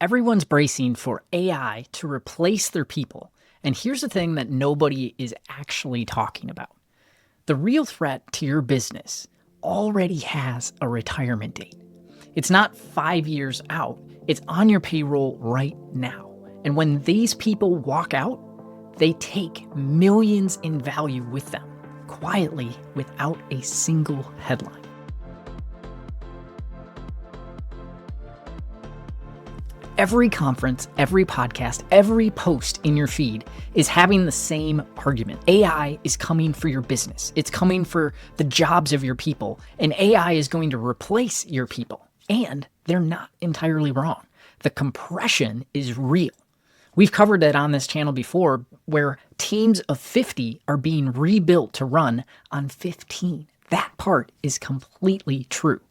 Everyone's bracing for AI to replace their people. And here's the thing that nobody is actually talking about. The real threat to your business already has a retirement date. It's not 5 years out. It's on your payroll right now. And when these people walk out, they take millions in value with them, quietly, without a single headline. Every conference, every podcast, every post in your feed is having the same argument. AI is coming for your business. It's coming for the jobs of your people, and AI is going to replace your people. And they're not entirely wrong. The compression is real. We've covered that on this channel before, where teams of 50 are being rebuilt to run on 15. That part is completely true.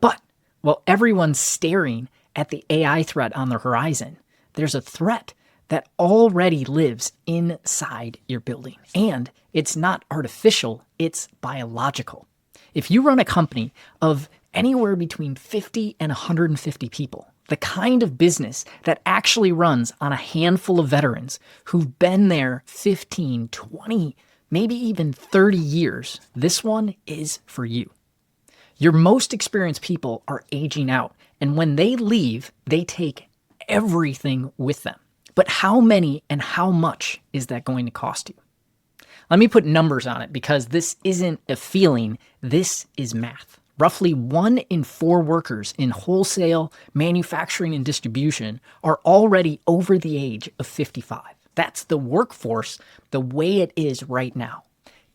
But while everyone's staring at the AI threat on the horizon, there's a threat that already lives inside your building. And it's not artificial, it's biological. If you run a company of anywhere between 50 and 150 people, the kind of business that actually runs on a handful of veterans who've been there 15, 20, maybe even 30 years, this one is for you. Your most experienced people are aging out, and when they leave, they take everything with them. But how many and how much is that going to cost you? Let me put numbers on it, because this isn't a feeling, this is math. Roughly 1 in 4 workers in wholesale, manufacturing, and distribution are already over the age of 55. That's the workforce the way it is right now.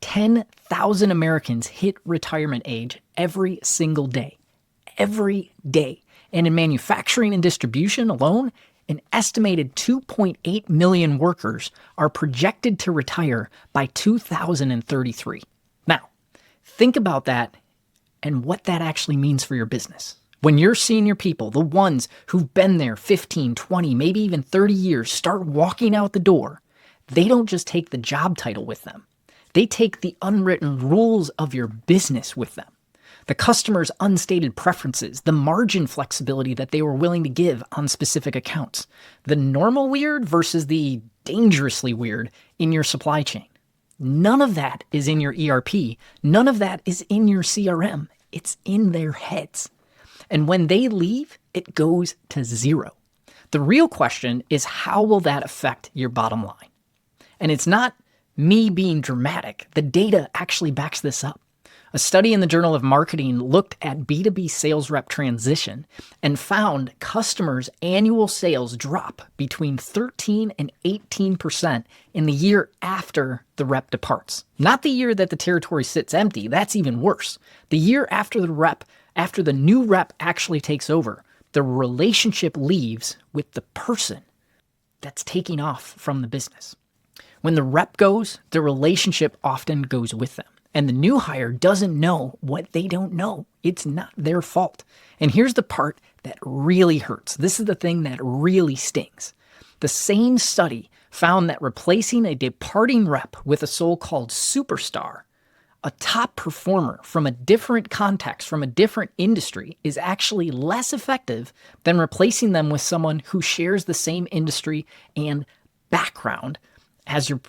10,000 Americans hit retirement age every single day. Every day. And in manufacturing and distribution alone, an estimated 2.8 million workers are projected to retire by 2033. Now, think about that and what that actually means for your business. When your senior people, the ones who've been there 15, 20, maybe even 30 years, start walking out the door, they don't just take the job title with them. They take the unwritten rules of your business with them. The customer's unstated preferences, the margin flexibility that they were willing to give on specific accounts, the normal weird versus the dangerously weird in your supply chain. None of that is in your ERP. None of that is in your CRM. It's in their heads. And when they leave, it goes to zero. The real question is, how will that affect your bottom line? And it's not me being dramatic. The data actually backs this up. A study in the Journal of Marketing looked at B2B sales rep transition and found customers' annual sales drop between 13 and 18% in the year after the rep departs. Not the year that the territory sits empty, that's even worse. The year after the new rep actually takes over, the relationship leaves with the person that's taking off from the business. When the rep goes, the relationship often goes with them. And the new hire doesn't know what they don't know. It's not their fault. And here's the part that really hurts. This is the thing that really stings. The same study found that replacing a departing rep with a so-called superstar, a top performer from a different context, from a different industry, is actually less effective than replacing them with someone who shares the same industry and background as your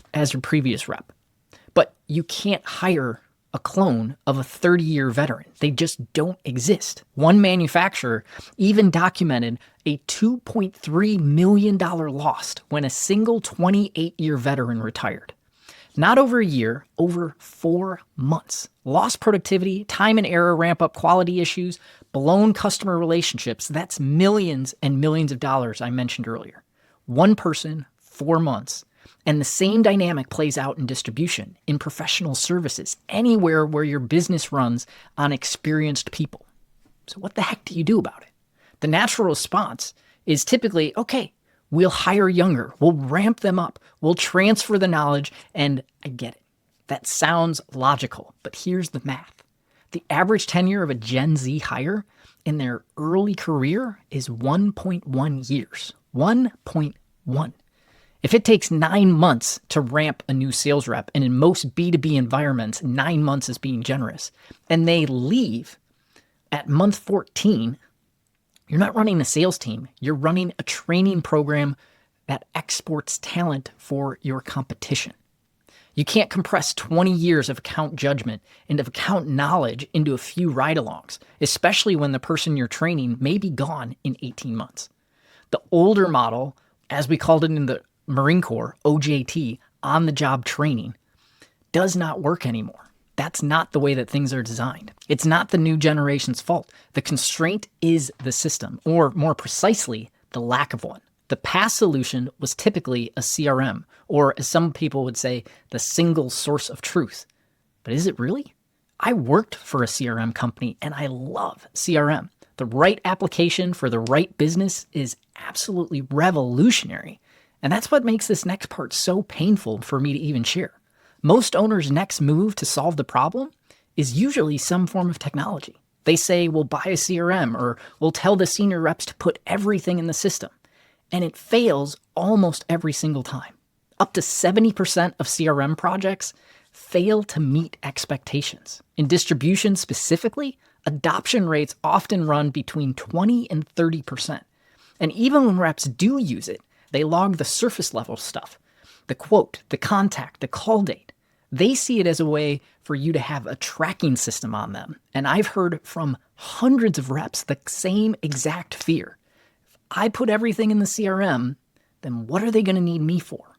previous rep. But you can't hire a clone of a 30-year veteran. They just don't exist. One manufacturer even documented a $2.3 million loss when a single 28-year veteran retired. Not over a year, over 4 months. Lost productivity, time and error ramp up quality issues, blown customer relationships. That's millions and millions of dollars I mentioned earlier. One person, 4 months. And the same dynamic plays out in distribution, in professional services, anywhere where your business runs on experienced people. So what the heck do you do about it? The natural response is typically, okay, we'll hire younger, we'll ramp them up, we'll transfer the knowledge, and I get it. That sounds logical, but here's the math. The average tenure of a Gen Z hire in their early career is 1.1 years. 1.1. If it takes 9 months to ramp a new sales rep, and in most B2B environments, 9 months is being generous, and they leave at month 14, You're not running a sales team. You're running a training program that exports talent for your competition. You can't compress 20 years of account judgment and of account knowledge into a few ride-alongs, especially when the person you're training may be gone in 18 months. The older model, as we called it in the Marine Corps, OJT, on-the-job training, does not work anymore. That's not the way that things are designed. It's not the new generation's fault. The constraint is the system, or more precisely, the lack of one. The past solution was typically a CRM, or as some people would say, the single source of truth. But is it really? I worked for a CRM company and I love CRM. The right application for the right business is absolutely revolutionary. And that's what makes this next part so painful for me to even share. Most owners' next move to solve the problem is usually some form of technology. They say, we'll buy a CRM, or we'll tell the senior reps to put everything in the system. And it fails almost every single time. Up to 70% of CRM projects fail to meet expectations. In distribution specifically, adoption rates often run between 20 and 30%. And even when reps do use it, they log the surface level stuff, the quote, the contact, the call date. They see it as a way for you to have a tracking system on them. And I've heard from hundreds of reps the same exact fear. I put everything in the CRM, then what are they going to need me for?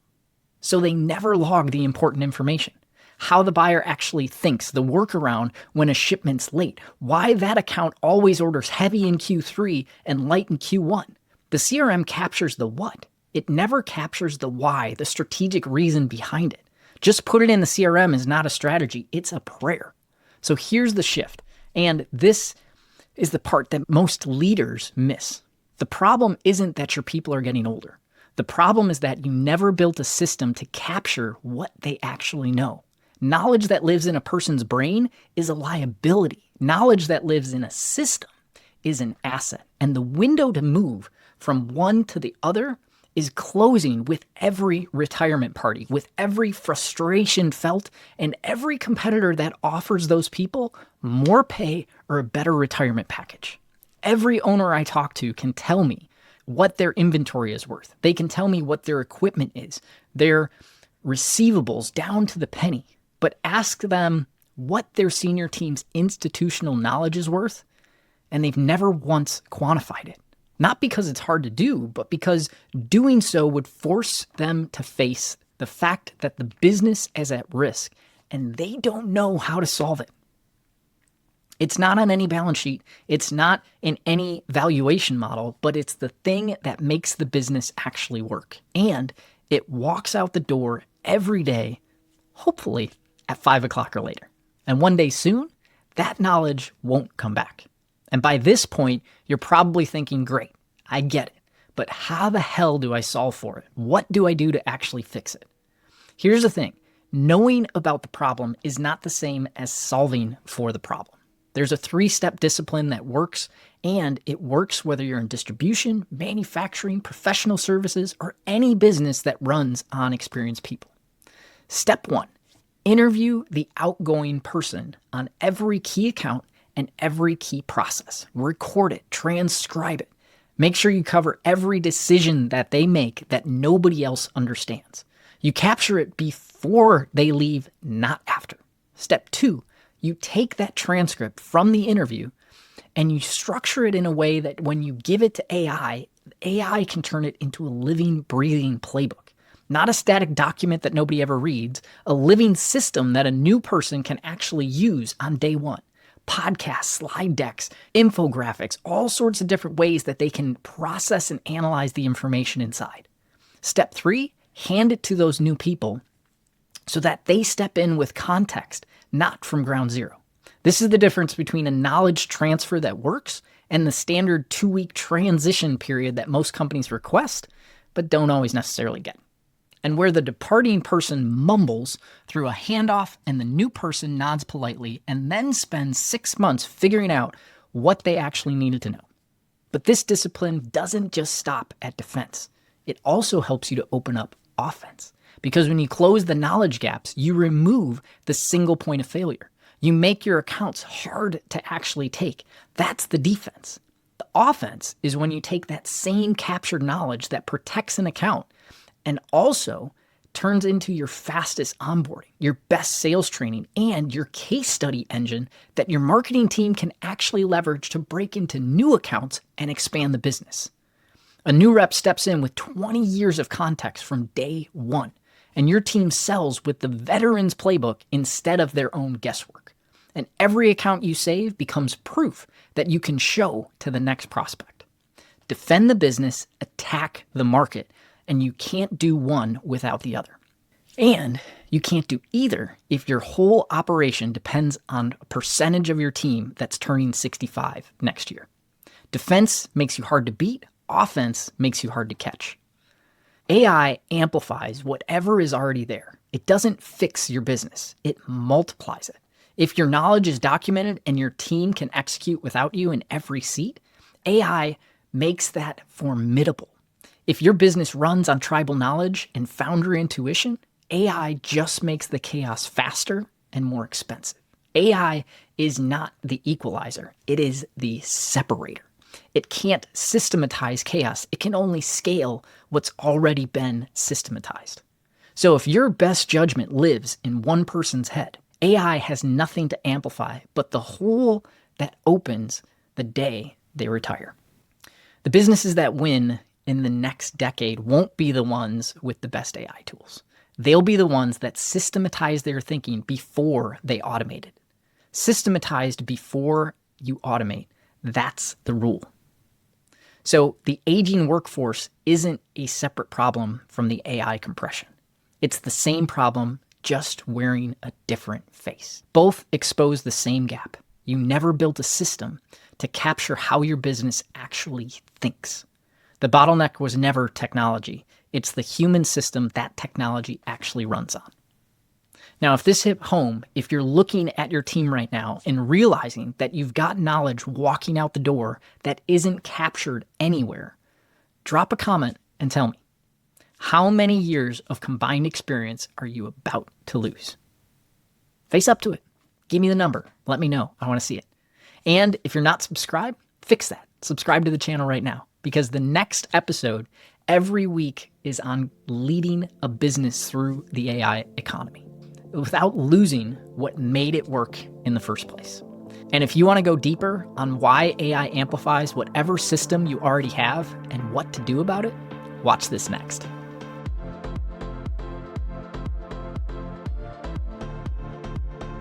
So they never log the important information. How the buyer actually thinks, the workaround when a shipment's late, why that account always orders heavy in Q3 and light in Q1. The CRM captures the what. It never captures the why, the strategic reason behind it. Just put it in the CRM is not a strategy, it's a prayer. So here's the shift. And this is the part that most leaders miss. The problem isn't that your people are getting older. The problem is that you never built a system to capture what they actually know. Knowledge that lives in a person's brain is a liability. Knowledge that lives in a system is an asset. And the window to move from one to the other is closing with every retirement party, with every frustration felt, and every competitor that offers those people more pay or a better retirement package. Every owner I talk to can tell me what their inventory is worth. They can tell me what their equipment is, their receivables down to the penny. But ask them what their senior team's institutional knowledge is worth, and they've never once quantified it. Not because it's hard to do, but because doing so would force them to face the fact that the business is at risk, and they don't know how to solve it. It's not on any balance sheet. It's not in any valuation model, but it's the thing that makes the business actually work. And it walks out the door every day, hopefully at 5 o'clock or later. And one day soon, that knowledge won't come back. And by this point, you're probably thinking, great, I get it. But how the hell do I solve for it? What do I do to actually fix it? Here's the thing. Knowing about the problem is not the same as solving for the problem. There's a 3-step discipline that works, and it works whether you're in distribution, manufacturing, professional services, or any business that runs on experienced people. Step 1, interview the outgoing person on every key account and every key process. Record it, transcribe it. Make sure you cover every decision that they make that nobody else understands. You capture it before they leave, not after. Step 2, you take that transcript from the interview and you structure it in a way that when you give it to AI can turn it into a living, breathing playbook. Not a static document that nobody ever reads, a living system that a new person can actually use on day one. Podcasts, slide decks, infographics, all sorts of different ways that they can process and analyze the information inside. Step 3, hand it to those new people so that they step in with context, not from ground zero. This is the difference between a knowledge transfer that works and the standard 2-week transition period that most companies request, but don't always necessarily get. And where the departing person mumbles through a handoff and the new person nods politely and then spends 6 months figuring out what they actually needed to know. But this discipline doesn't just stop at defense. It also helps you to open up offense. Because when you close the knowledge gaps, you remove the single point of failure. You make your accounts hard to actually take. That's the defense. The offense is when you take that same captured knowledge that protects an account and also turns into your fastest onboarding, your best sales training, and your case study engine that your marketing team can actually leverage to break into new accounts and expand the business. A new rep steps in with 20 years of context from day one, and your team sells with the veteran's playbook instead of their own guesswork. And every account you save becomes proof that you can show to the next prospect. Defend the business, attack the market, and you can't do one without the other. And you can't do either if your whole operation depends on a percentage of your team that's turning 65 next year. Defense makes you hard to beat. Offense makes you hard to catch. AI amplifies whatever is already there. It doesn't fix your business. It multiplies it. If your knowledge is documented and your team can execute without you in every seat, AI makes that formidable. If your business runs on tribal knowledge and founder intuition, AI just makes the chaos faster and more expensive. AI is not the equalizer. It is the separator. It can't systematize chaos. It can only scale what's already been systematized. So if your best judgment lives in one person's head, AI has nothing to amplify but the hole that opens the day they retire. The businesses that win in the next decade won't be the ones with the best AI tools. They'll be the ones that systematize their thinking before they automate it. Systematized before you automate. That's the rule. So the aging workforce isn't a separate problem from the AI compression. It's the same problem, just wearing a different face. Both expose the same gap. You never built a system to capture how your business actually thinks. The bottleneck was never technology. It's the human system that technology actually runs on. Now, if this hit home, if you're looking at your team right now and realizing that you've got knowledge walking out the door that isn't captured anywhere, drop a comment and tell me, how many years of combined experience are you about to lose? Face up to it. Give me the number. Let me know. I want to see it. And if you're not subscribed, fix that. Subscribe to the channel right now, because the next episode every week is on leading a business through the AI economy without losing what made it work in the first place. And if you want to go deeper on why AI amplifies whatever system you already have and what to do about it, watch this next.